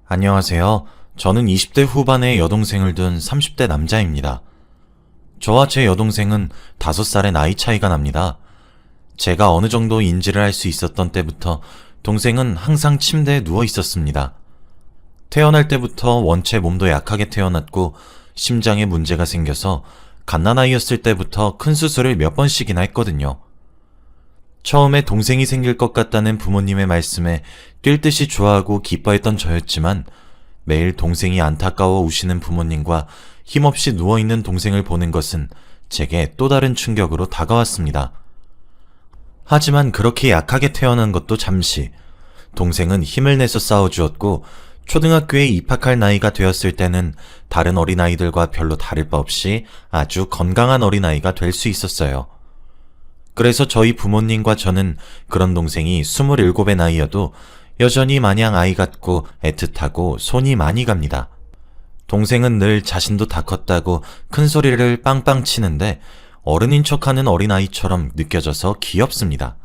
안녕하세요. 저는 20대 후반의 여동생을 둔 30대 남자입니다. 저와 제 여동생은 5살의 나이 차이가 납니다. 제가 어느 정도 인지를 할 수 있었던 때부터 동생은 항상 침대에 누워 있었습니다. 태어날 때부터 원체 몸도 약하게 태어났고 심장에 문제가 생겨서 갓난아이였을 때부터 큰 수술을 몇 번씩이나 했거든요. 처음에 동생이 생길 것 같다는 부모님의 말씀에 뛸 듯이 좋아하고 기뻐했던 저였지만 매일 동생이 안타까워 우시는 부모님과 힘없이 누워있는 동생을 보는 것은 제게 또 다른 충격으로 다가왔습니다. 하지만 그렇게 약하게 태어난 것도 잠시, 동생은 힘을 내서 싸워주었고 초등학교에 입학할 나이가 되었을 때는 다른 어린아이들과 별로 다를 바 없이 아주 건강한 어린아이가 될 수 있었어요. 그래서 저희 부모님과 저는 그런 동생이 27의 나이여도 여전히 마냥 아이 같고 애틋하고 손이 많이 갑니다. 동생은 늘 자신도 다 컸다고 큰 소리를 빵빵 치는데 어른인 척하는 어린아이처럼 느껴져서 귀엽습니다.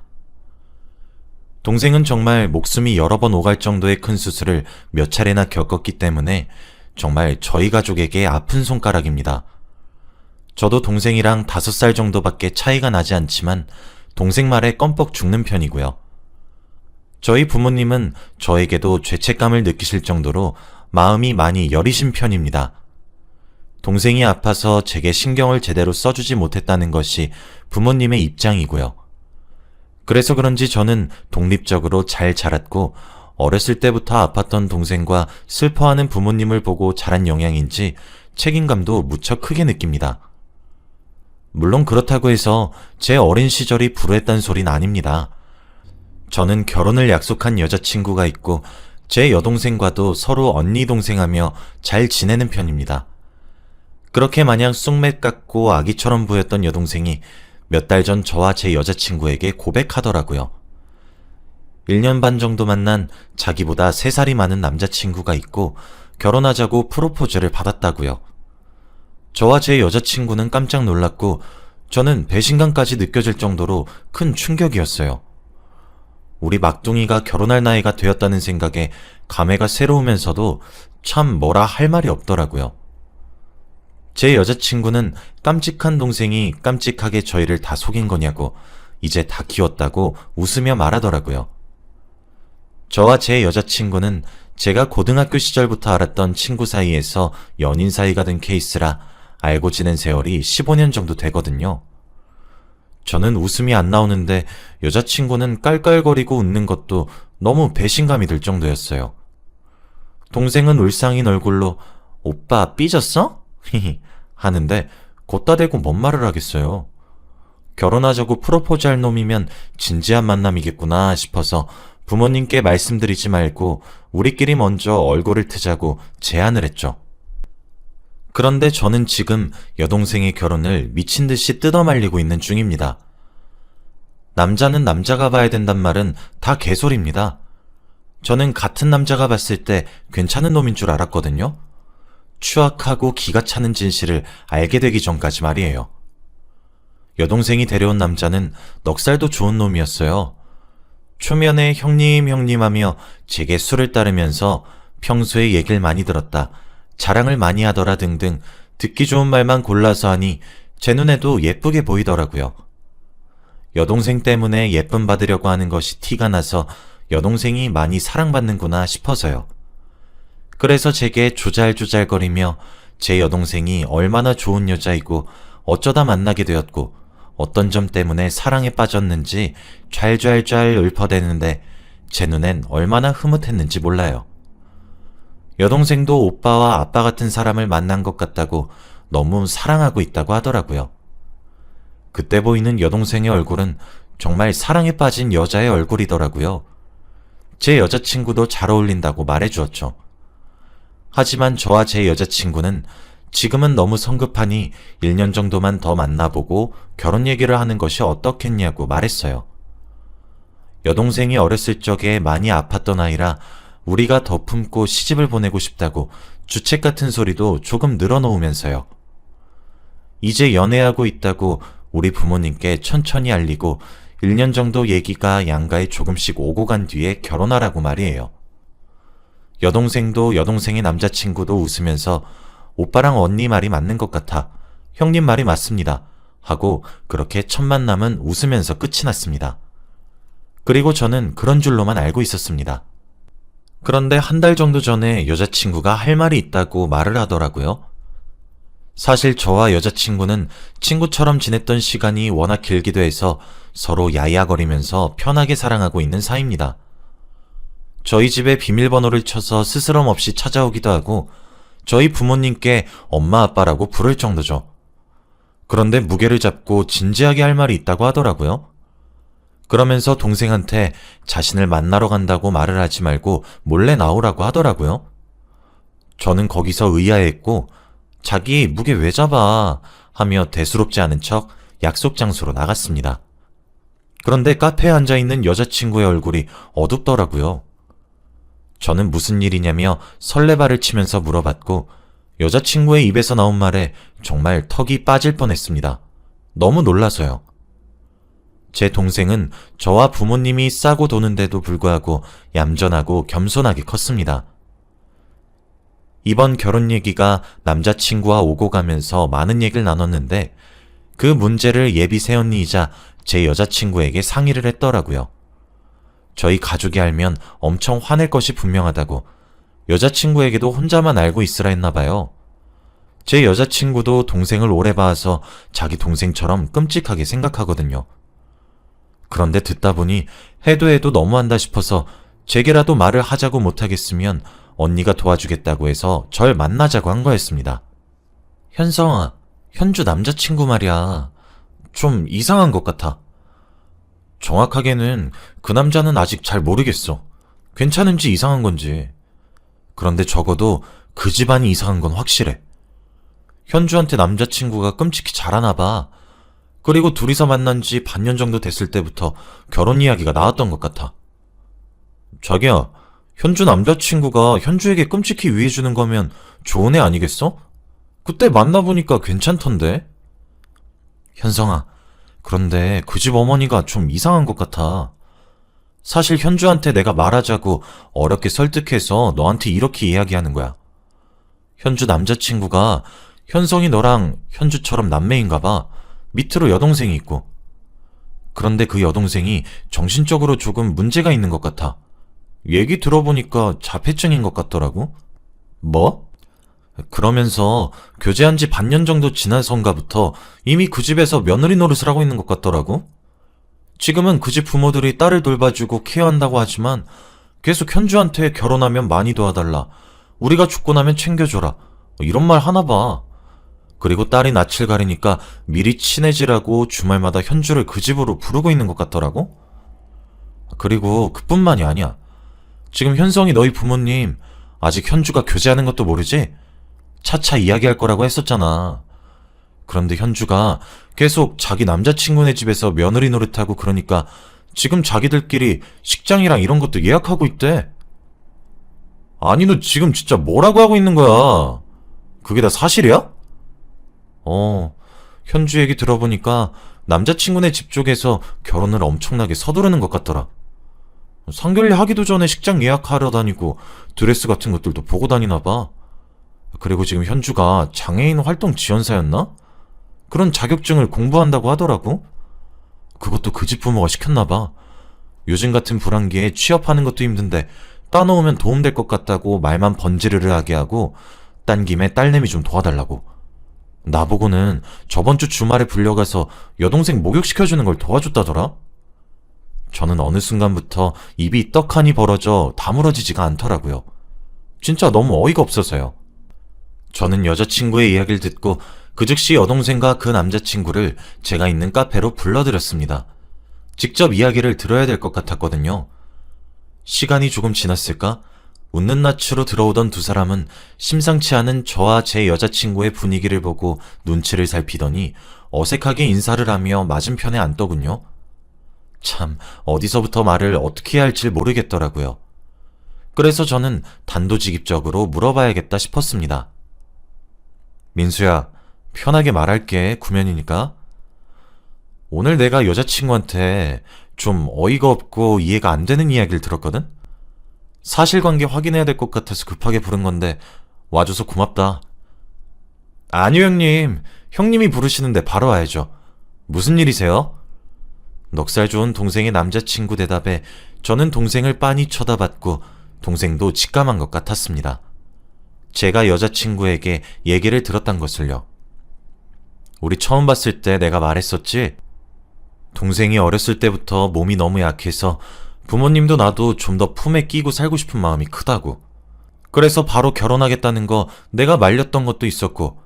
동생은 정말 목숨이 여러 번 오갈 정도의 큰 수술을 몇 차례나 겪었기 때문에 정말 저희 가족에게 아픈 손가락입니다. 저도 동생이랑 5살 정도밖에 차이가 나지 않지만 동생 말에 껌뻑 죽는 편이고요. 저희 부모님은 저에게도 죄책감을 느끼실 정도로 마음이 많이 여리신 편입니다. 동생이 아파서 제게 신경을 제대로 써주지 못했다는 것이 부모님의 입장이고요. 그래서 그런지 저는 독립적으로 잘 자랐고 어렸을 때부터 아팠던 동생과 슬퍼하는 부모님을 보고 자란 영향인지 책임감도 무척 크게 느낍니다. 물론 그렇다고 해서 제 어린 시절이 불우했단 소린 아닙니다. 저는 결혼을 약속한 여자친구가 있고 제 여동생과도 서로 언니 동생하며 잘 지내는 편입니다. 그렇게 마냥 쑥맥 같고 아기처럼 보였던 여동생이 몇 달 전 저와 제 여자친구에게 고백하더라고요. 1년 반 정도 만난 자기보다 3살이 많은 남자친구가 있고 결혼하자고 프로포즈를 받았다고요. 저와 제 여자친구는 깜짝 놀랐고 저는 배신감까지 느껴질 정도로 큰 충격이었어요. 우리 막둥이가 결혼할 나이가 되었다는 생각에 감회가 새로우면서도 참 뭐라 할 말이 없더라고요. 제 여자친구는 깜찍한 동생이 깜찍하게 저희를 다 속인 거냐고 이제 다 키웠다고 웃으며 말하더라고요. 저와 제 여자친구는 제가 고등학교 시절부터 알았던 친구 사이에서 연인 사이가 된 케이스라 알고 지낸 세월이 15년 정도 되거든요. 저는 웃음이 안 나오는데 여자친구는 깔깔거리고 웃는 것도 너무 배신감이 들 정도였어요. 동생은 울상인 얼굴로 오빠 삐졌어? 히히 하는데 곧다 대고 뭔 말을 하겠어요. 결혼하자고 프로포즈할 놈이면 진지한 만남이겠구나 싶어서 부모님께 말씀드리지 말고 우리끼리 먼저 얼굴을 트자고 제안을 했죠. 그런데 저는 지금 여동생의 결혼을 미친 듯이 뜯어말리고 있는 중입니다. 남자는 남자가 봐야 된단 말은 다 개소리입니다. 저는 같은 남자가 봤을 때 괜찮은 놈인 줄 알았거든요. 추악하고 기가 차는 진실을 알게 되기 전까지 말이에요. 여동생이 데려온 남자는 넉살도 좋은 놈이었어요. 초면에 형님 하며 제게 술을 따르면서 평소에 얘기를 많이 들었다, 자랑을 많이 하더라 등등 듣기 좋은 말만 골라서 하니 제 눈에도 예쁘게 보이더라고요. 여동생 때문에 예쁨 받으려고 하는 것이 티가 나서 여동생이 많이 사랑받는구나 싶어서요. 그래서 제게 조잘조잘거리며 제 여동생이 얼마나 좋은 여자이고 어쩌다 만나게 되었고 어떤 점 때문에 사랑에 빠졌는지 좔좔좔 읊어대는데 제 눈엔 얼마나 흐뭇했는지 몰라요. 여동생도 오빠와 아빠 같은 사람을 만난 것 같다고 너무 사랑하고 있다고 하더라고요. 그때 보이는 여동생의 얼굴은 정말 사랑에 빠진 여자의 얼굴이더라고요. 제 여자친구도 잘 어울린다고 말해주었죠. 하지만 저와 제 여자친구는 지금은 너무 성급하니 1년 정도만 더 만나보고 결혼 얘기를 하는 것이 어떻겠냐고 말했어요. 여동생이 어렸을 적에 많이 아팠던 아이라 우리가 더 품고 시집을 보내고 싶다고 주책 같은 소리도 조금 늘어놓으면서요. 이제 연애하고 있다고 우리 부모님께 천천히 알리고 1년 정도 얘기가 양가에 조금씩 오고 간 뒤에 결혼하라고 말이에요. 여동생도 여동생의 남자친구도 웃으면서 오빠랑 언니 말이 맞는 것 같아. 형님 말이 맞습니다. 하고 그렇게 첫 만남은 웃으면서 끝이 났습니다. 그리고 저는 그런 줄로만 알고 있었습니다. 그런데 한 달 정도 전에 여자친구가 할 말이 있다고 말을 하더라고요. 사실 저와 여자친구는 친구처럼 지냈던 시간이 워낙 길기도 해서 서로 야야거리면서 편하게 사랑하고 있는 사이입니다. 저희 집에 비밀번호를 쳐서 스스럼 없이 찾아오기도 하고 저희 부모님께 엄마 아빠라고 부를 정도죠. 그런데 무게를 잡고 진지하게 할 말이 있다고 하더라고요. 그러면서 동생한테 자신을 만나러 간다고 말을 하지 말고 몰래 나오라고 하더라고요. 저는 거기서 의아해했고 자기 무게 왜 잡아 하며 대수롭지 않은 척 약속 장소로 나갔습니다. 그런데 카페에 앉아있는 여자친구의 얼굴이 어둡더라고요. 저는 무슨 일이냐며 설레발을 치면서 물어봤고 여자친구의 입에서 나온 말에 정말 턱이 빠질 뻔했습니다. 너무 놀라서요. 제 동생은 저와 부모님이 싸고 도는데도 불구하고 얌전하고 겸손하게 컸습니다. 이번 결혼 얘기가 남자친구와 오고 가면서 많은 얘기를 나눴는데 그 문제를 예비 새언니이자 제 여자친구에게 상의를 했더라고요. 저희 가족이 알면 엄청 화낼 것이 분명하다고 여자친구에게도 혼자만 알고 있으라 했나 봐요. 제 여자친구도 동생을 오래 봐서 자기 동생처럼 끔찍하게 생각하거든요. 그런데 듣다 보니 해도 너무한다 싶어서 제게라도 말을 하자고 못하겠으면 언니가 도와주겠다고 해서 절 만나자고 한 거였습니다. 현성아, 현주 남자친구 말이야. 좀 이상한 것 같아. 정확하게는 그 남자는 아직 잘 모르겠어. 괜찮은지 이상한 건지. 그런데 적어도 그 집안이 이상한 건 확실해. 현주한테 남자친구가 끔찍히 잘하나 봐. 그리고 둘이서 만난 지 반년 정도 됐을 때부터 결혼 이야기가 나왔던 것 같아. 자기야, 현주 남자친구가 현주에게 끔찍히 위해주는 거면 좋은 애 아니겠어? 그때 만나보니까 괜찮던데? 현성아, 그런데 그 집 어머니가 좀 이상한 것 같아. 사실 현주한테 내가 말하자고 어렵게 설득해서 너한테 이렇게 이야기하는 거야. 현주 남자친구가 현성이 너랑 현주처럼 남매인가 봐. 밑으로 여동생이 있고. 그런데 그 여동생이 정신적으로 조금 문제가 있는 것 같아. 얘기 들어보니까 자폐증인 것 같더라고. 뭐? 그러면서 교제한 지 반년 정도 지나선가부터 이미 그 집에서 며느리 노릇을 하고 있는 것 같더라고. 지금은 그 집 부모들이 딸을 돌봐주고 케어한다고 하지만 계속 현주한테 결혼하면 많이 도와달라. 우리가 죽고 나면 챙겨줘라. 이런 말 하나 봐. 그리고 딸이 낯을 가리니까 미리 친해지라고 주말마다 현주를 그 집으로 부르고 있는 것 같더라고. 그리고 그뿐만이 아니야. 지금 현성이 너희 부모님 아직 현주가 교제하는 것도 모르지? 차차 이야기할 거라고 했었잖아. 그런데 현주가 계속 자기 남자친구네 집에서 며느리 노릇하고 그러니까 지금 자기들끼리 식장이랑 이런 것도 예약하고 있대. 아니 너 지금 진짜 뭐라고 하고 있는 거야? 그게 다 사실이야? 현주 얘기 들어보니까 남자친구네 집 쪽에서 결혼을 엄청나게 서두르는 것 같더라. 상견례 하기도 전에 식장 예약하러 다니고 드레스 같은 것들도 보고 다니나 봐. 그리고 지금 현주가 장애인 활동 지원사였나? 그런 자격증을 공부한다고 하더라고. 그것도 그 집 부모가 시켰나 봐. 요즘 같은 불황기에 취업하는 것도 힘든데 따놓으면 도움될 것 같다고 말만 번지르르 하게 하고 딴 김에 딸내미 좀 도와달라고. 나보고는 저번 주 주말에 불려가서 여동생 목욕시켜주는 걸 도와줬다더라? 저는 어느 순간부터 입이 떡하니 벌어져 다물어지지가 않더라고요. 진짜 너무 어이가 없어서요. 저는 여자친구의 이야기를 듣고 그 즉시 여동생과 그 남자친구를 제가 있는 카페로 불러들였습니다. 직접 이야기를 들어야 될 것 같았거든요. 시간이 조금 지났을까? 웃는 낯으로 들어오던 두 사람은 심상치 않은 저와 제 여자친구의 분위기를 보고 눈치를 살피더니 어색하게 인사를 하며 맞은편에 앉더군요. 참, 어디서부터 말을 어떻게 해야 할지 모르겠더라고요. 그래서 저는 단도직입적으로 물어봐야겠다 싶었습니다. 민수야, 편하게 말할게. 구면이니까. 오늘 내가 여자친구한테 좀 어이가 없고 이해가 안 되는 이야기를 들었거든? 사실관계 확인해야 될 것 같아서 급하게 부른 건데 와줘서 고맙다. 아니요, 형님. 형님이 부르시는데 바로 와야죠. 무슨 일이세요? 넉살 좋은 동생의 남자친구 대답에 저는 동생을 빤히 쳐다봤고 동생도 직감한 것 같았습니다. 제가 여자친구에게 얘기를 들었단 것을요. 우리 처음 봤을 때 내가 말했었지? 동생이 어렸을 때부터 몸이 너무 약해서 부모님도 나도 좀 더 품에 끼고 살고 싶은 마음이 크다고. 그래서 바로 결혼하겠다는 거 내가 말렸던 것도 있었고,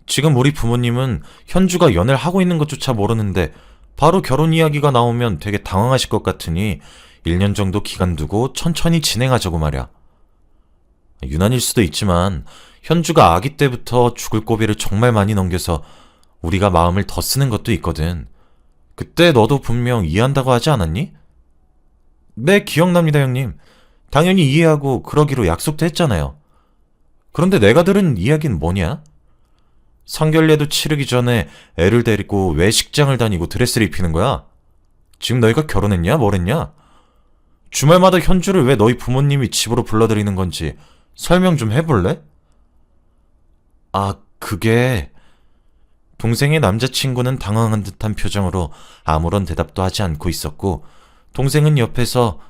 지금 우리 부모님은 현주가 연애를 하고 있는 것조차 모르는데 바로 결혼 이야기가 나오면 되게 당황하실 것 같으니 1년 정도 기간 두고 천천히 진행하자고 말이야. 유난일 수도 있지만 현주가 아기 때부터 죽을 고비를 정말 많이 넘겨서 우리가 마음을 더 쓰는 것도 있거든. 그때 너도 분명 이해한다고 하지 않았니? 네, 기억납니다, 형님. 당연히 이해하고 그러기로 약속도 했잖아요. 그런데 내가 들은 이야기는 뭐냐? 상견례도 치르기 전에 애를 데리고 외식장을 다니고 드레스를 입히는 거야? 지금 너희가 결혼했냐? 뭐랬냐? 주말마다 현주를 왜 너희 부모님이 집으로 불러들이는 건지 설명 좀 해볼래? 아, 그게... 동생의 남자친구는 당황한 듯한 표정으로 아무런 대답도 하지 않고 있었고 동생은 옆에서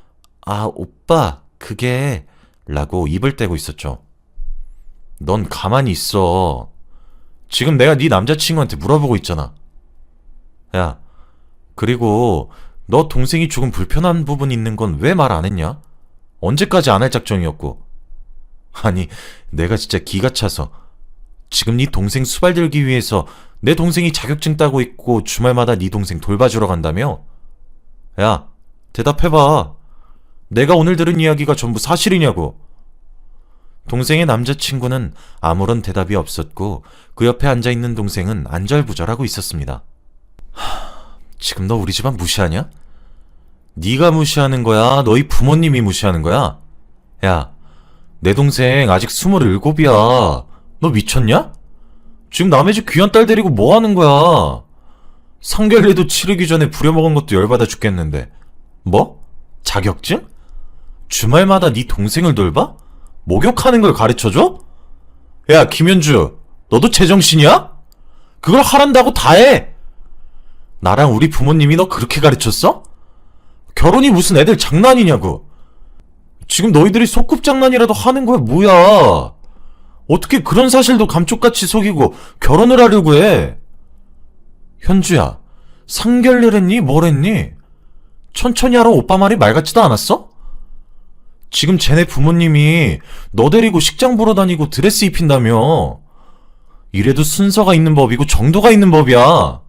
아, 오빠, 그게... 라고 입을 떼고 있었죠. 넌 가만히 있어. 지금 내가 네 남자친구한테 물어보고 있잖아. 야, 그리고 너 동생이 조금 불편한 부분 있는 건 왜 말 안 했냐? 언제까지 안 할 작정이었고. 아니, 내가 진짜 기가 차서 지금 네 동생 수발 들기 위해서 내 동생이 자격증 따고 있고 주말마다 네 동생 돌봐주러 간다며? 야, 대답해봐. 내가 오늘 들은 이야기가 전부 사실이냐고. 동생의 남자친구는 아무런 대답이 없었고 그 옆에 앉아있는 동생은 안절부절하고 있었습니다. 지금 너 우리 집안 무시하냐? 네가 무시하는 거야? 너희 부모님이 무시하는 거야? 야, 내 동생 아직 27이야. 너 미쳤냐? 지금 남의 집 귀한 딸 데리고 뭐 하는 거야? 상견례도 치르기 전에 부려먹은 것도 열받아 죽겠는데. 뭐? 자격증? 주말마다 네 동생을 돌봐? 목욕하는 걸 가르쳐줘? 야, 김현주, 너도 제정신이야? 그걸 하란다고 다 해! 나랑 우리 부모님이 너 그렇게 가르쳤어? 결혼이 무슨 애들 장난이냐고. 지금 너희들이 소꿉장난이라도 하는 거야, 뭐야? 어떻게 그런 사실도 감쪽같이 속이고 결혼을 하려고 해? 현주야, 상견례랬니? 뭘 했니? 천천히 하라 오빠 말이 말 같지도 않았어? 지금 쟤네 부모님이 너 데리고 식장 보러 다니고 드레스 입힌다며. 이래도 순서가 있는 법이고 정도가 있는 법이야.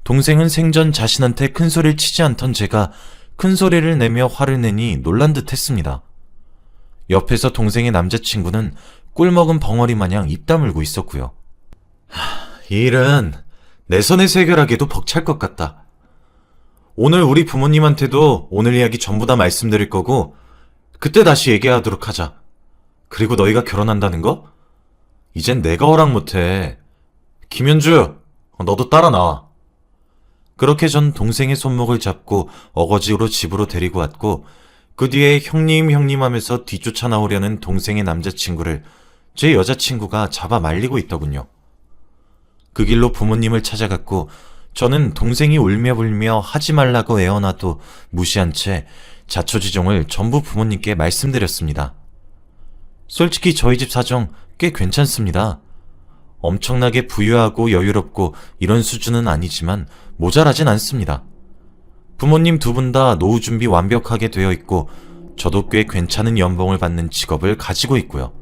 동생은 생전 자신한테 큰 소리를 치지 않던 제가 큰 소리를 내며 화를 내니 놀란 듯 했습니다. 옆에서 동생의 남자친구는 꿀먹은 벙어리 마냥 입 다물고 있었고요. 이 일은 내 손에서 해결하기에도 벅찰 것 같다. 오늘 우리 부모님한테도 오늘 이야기 전부 다 말씀드릴 거고 그때 다시 얘기하도록 하자. 그리고 너희가 결혼한다는 거? 이젠 내가 허락 못해. 김현주, 너도 따라 나와. 그렇게 전 동생의 손목을 잡고 어거지로 집으로 데리고 왔고 그 뒤에 형님 하면서 뒤쫓아 나오려는 동생의 남자친구를 제 여자친구가 잡아 말리고 있더군요. 그 길로 부모님을 찾아갔고 저는 동생이 울며 불며 하지 말라고 애원하도 무시한 채 자초지종을 전부 부모님께 말씀드렸습니다. 솔직히 저희 집 사정 꽤 괜찮습니다. 엄청나게 부유하고 여유롭고 이런 수준은 아니지만 모자라진 않습니다. 부모님 두 분 다 노후 준비 완벽하게 되어 있고 저도 꽤 괜찮은 연봉을 받는 직업을 가지고 있고요.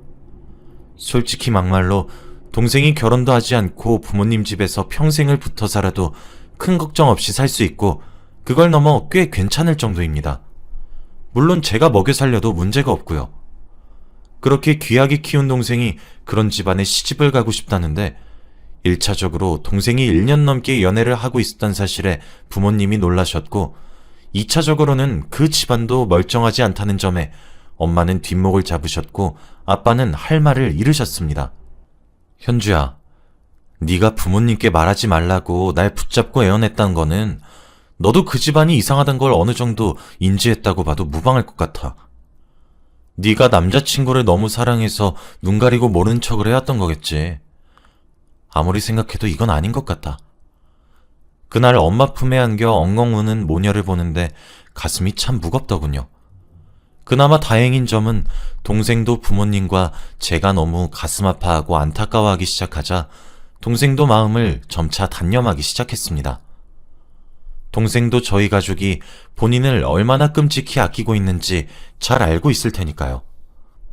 솔직히 막말로 동생이 결혼도 하지 않고 부모님 집에서 평생을 붙어 살아도 큰 걱정 없이 살 수 있고 그걸 넘어 꽤 괜찮을 정도입니다. 물론 제가 먹여 살려도 문제가 없고요. 그렇게 귀하게 키운 동생이 그런 집안에 시집을 가고 싶다는데 1차적으로 동생이 1년 넘게 연애를 하고 있었던 사실에 부모님이 놀라셨고 2차적으로는 그 집안도 멀쩡하지 않다는 점에 엄마는 뒷목을 잡으셨고 아빠는 할 말을 잃으셨습니다. 현주야, 네가 부모님께 말하지 말라고 날 붙잡고 애원했던 거는 너도 그 집안이 이상하단 걸 어느 정도 인지했다고 봐도 무방할 것 같아. 네가 남자친구를 너무 사랑해서 눈 가리고 모르는 척을 해왔던 거겠지. 아무리 생각해도 이건 아닌 것 같다. 그날 엄마 품에 안겨 엉엉 우는 모녀를 보는데 가슴이 참 무겁더군요. 그나마 다행인 점은 동생도 부모님과 제가 너무 가슴 아파하고 안타까워하기 시작하자 동생도 마음을 점차 단념하기 시작했습니다. 동생도 저희 가족이 본인을 얼마나 끔찍히 아끼고 있는지 잘 알고 있을 테니까요.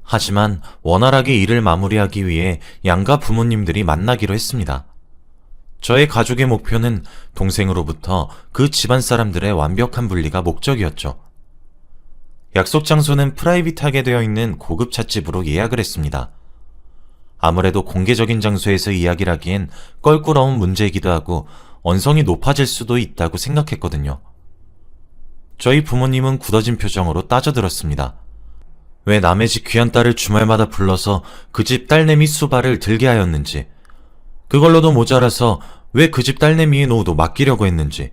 하지만 원활하게 일을 마무리하기 위해 양가 부모님들이 만나기로 했습니다. 저의 가족의 목표는 동생으로부터 그 집안 사람들의 완벽한 분리가 목적이었죠. 약속 장소는 프라이빗하게 되어 있는 고급 찻집으로 예약을 했습니다. 아무래도 공개적인 장소에서 이야기를 하기엔 껄끄러운 문제이기도 하고 언성이 높아질 수도 있다고 생각했거든요. 저희 부모님은 굳어진 표정으로 따져들었습니다. 왜 남의 집 귀한 딸을 주말마다 불러서 그 집 딸내미 수발을 들게 하였는지, 그걸로도 모자라서 왜 그 집 딸내미의 노후도 맡기려고 했는지,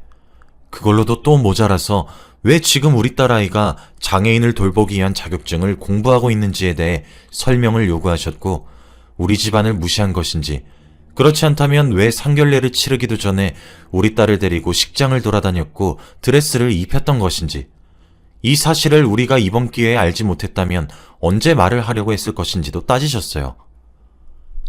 그걸로도 또 모자라서 왜 지금 우리 딸아이가 장애인을 돌보기 위한 자격증을 공부하고 있는지에 대해 설명을 요구하셨고, 우리 집안을 무시한 것인지, 그렇지 않다면 왜 상견례를 치르기도 전에 우리 딸을 데리고 식장을 돌아다녔고 드레스를 입혔던 것인지, 이 사실을 우리가 이번 기회에 알지 못했다면 언제 말을 하려고 했을 것인지도 따지셨어요.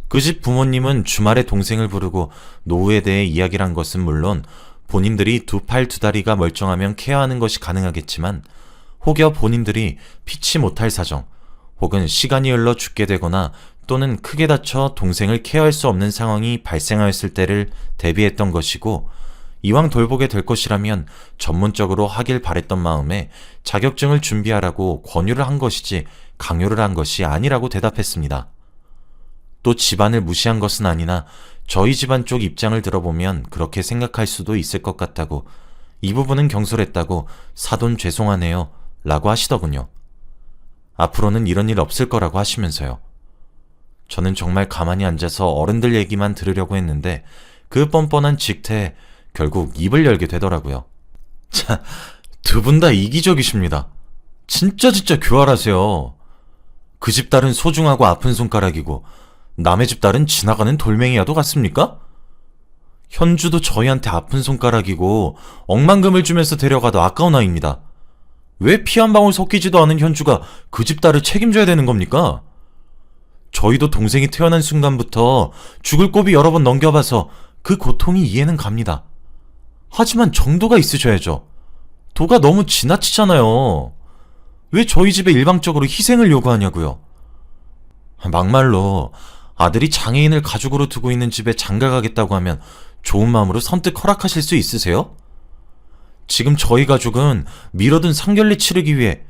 그 집 부모님은 주말에 동생을 부르고 노후에 대해 이야기를 한 것은 물론 본인들이 두 팔 두 다리가 멀쩡하면 케어하는 것이 가능하겠지만 혹여 본인들이 피치 못할 사정 혹은 시간이 흘러 죽게 되거나 또는 크게 다쳐 동생을 케어할 수 없는 상황이 발생하였을 때를 대비했던 것이고, 이왕 돌보게 될 것이라면 전문적으로 하길 바랬던 마음에 자격증을 준비하라고 권유를 한 것이지 강요를 한 것이 아니라고 대답했습니다. 또 집안을 무시한 것은 아니나 저희 집안 쪽 입장을 들어보면 그렇게 생각할 수도 있을 것 같다고, 이 부분은 경솔했다고 사돈 죄송하네요 라고 하시더군요. 앞으로는 이런 일 없을 거라고 하시면서요. 저는 정말 가만히 앉아서 어른들 얘기만 들으려고 했는데 그 뻔뻔한 직태에 결국 입을 열게 되더라고요. 참, 두 분 다 이기적이십니다. 진짜 교활하세요. 그 집 딸은 소중하고 아픈 손가락이고 남의 집 딸은 지나가는 돌멩이와도 같습니까? 현주도 저희한테 아픈 손가락이고 억만금을 주면서 데려가도 아까운 아이입니다. 왜 피 한 방울 섞이지도 않은 현주가 그 집 딸을 책임져야 되는 겁니까? 저희도 동생이 태어난 순간부터 죽을 고비 여러 번 넘겨봐서 그 고통이 이해는 갑니다. 하지만 정도가 있으셔야죠. 도가 너무 지나치잖아요. 왜 저희 집에 일방적으로 희생을 요구하냐고요. 막말로 아들이 장애인을 가족으로 두고 있는 집에 장가가겠다고 하면 좋은 마음으로 선뜻 허락하실 수 있으세요? 지금 저희 가족은 미뤄둔 상견례 치르기 위해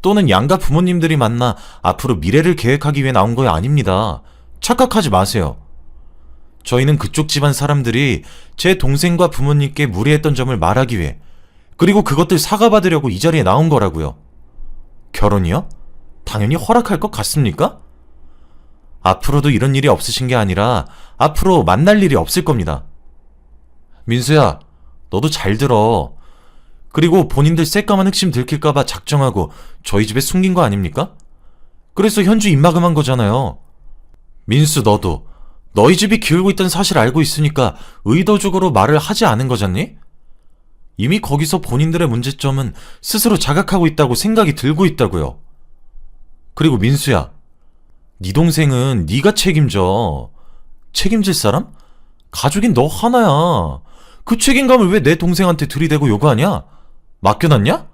또는 양가 부모님들이 만나 앞으로 미래를 계획하기 위해 나온 거 아닙니다. 착각하지 마세요. 저희는 그쪽 집안 사람들이 제 동생과 부모님께 무례했던 점을 말하기 위해, 그리고 그것들 사과받으려고 이 자리에 나온 거라고요. 결혼이요? 당연히 허락할 것 같습니까? 앞으로도 이런 일이 없으신 게 아니라 앞으로 만날 일이 없을 겁니다. 민수야, 너도 잘 들어. 그리고 본인들 새까만 흑심 들킬까봐 작정하고 저희 집에 숨긴 거 아닙니까? 그래서 현주 입막음한 거잖아요. 민수, 너도 너희 집이 기울고 있다는 사실 알고 있으니까 의도적으로 말을 하지 않은 거잖니? 이미 거기서 본인들의 문제점은 스스로 자각하고 있다고 생각이 들고 있다고요. 그리고 민수야, 네 동생은 네가 책임져. 책임질 사람? 가족인 너 하나야. 그 책임감을 왜 내 동생한테 들이대고 요구하냐? 맡겨놨냐?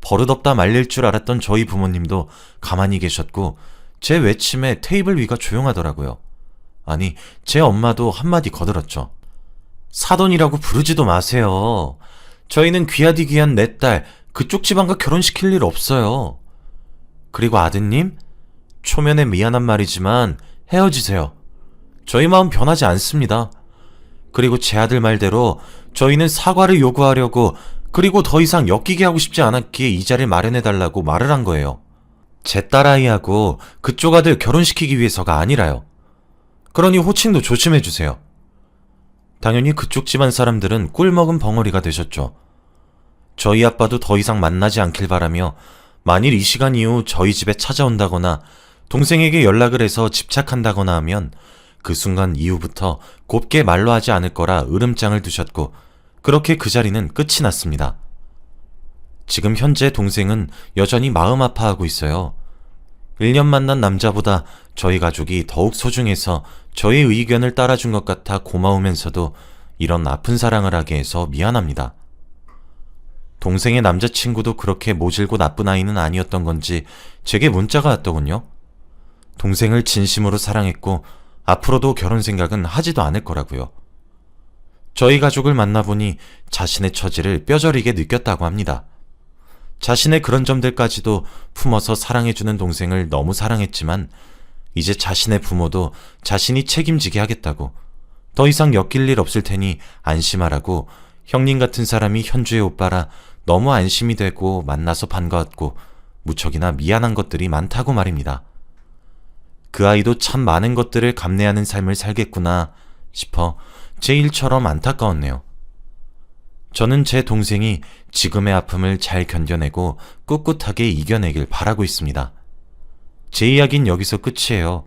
버릇없다 말릴 줄 알았던 저희 부모님도 가만히 계셨고 제 외침에 테이블 위가 조용하더라고요. 아니, 제 엄마도 한마디 거들었죠. 사돈이라고 부르지도 마세요. 저희는 귀하디 귀한 내 딸 그쪽 집안과 결혼시킬 일 없어요. 그리고 아드님, 초면에 미안한 말이지만 헤어지세요. 저희 마음 변하지 않습니다. 그리고 제 아들 말대로 저희는 사과를 요구하려고, 그리고 더 이상 엮이게 하고 싶지 않았기에 이 자리를 마련해달라고 말을 한 거예요. 제 딸아이하고 그쪽 아들 결혼시키기 위해서가 아니라요. 그러니 호칭도 조심해주세요. 당연히 그쪽 집안 사람들은 꿀먹은 벙어리가 되셨죠. 저희 아빠도 더 이상 만나지 않길 바라며 만일 이 시간 이후 저희 집에 찾아온다거나 동생에게 연락을 해서 집착한다거나 하면 그 순간 이후부터 곱게 말로 하지 않을 거라 으름장을 두셨고 그렇게 그 자리는 끝이 났습니다. 지금 현재 동생은 여전히 마음 아파하고 있어요. 1년 만난 남자보다 저희 가족이 더욱 소중해서 저의 의견을 따라준 것 같아 고마우면서도 이런 아픈 사랑을 하게 해서 미안합니다. 동생의 남자친구도 그렇게 모질고 나쁜 아이는 아니었던 건지 제게 문자가 왔더군요. 동생을 진심으로 사랑했고 앞으로도 결혼 생각은 하지도 않을 거라고요. 저희 가족을 만나보니 자신의 처지를 뼈저리게 느꼈다고 합니다. 자신의 그런 점들까지도 품어서 사랑해주는 동생을 너무 사랑했지만 이제 자신의 부모도 자신이 책임지게 하겠다고, 더 이상 엮일 일 없을 테니 안심하라고 형님 같은 사람이 현주의 오빠라 너무 안심이 되고 만나서 반가웠고 무척이나 미안한 것들이 많다고 말입니다. 그 아이도 참 많은 것들을 감내하는 삶을 살겠구나 싶어 제 일처럼 안타까웠네요. 저는 제 동생이 지금의 아픔을 잘 견뎌내고 꿋꿋하게 이겨내길 바라고 있습니다. 제 이야기는 여기서 끝이에요.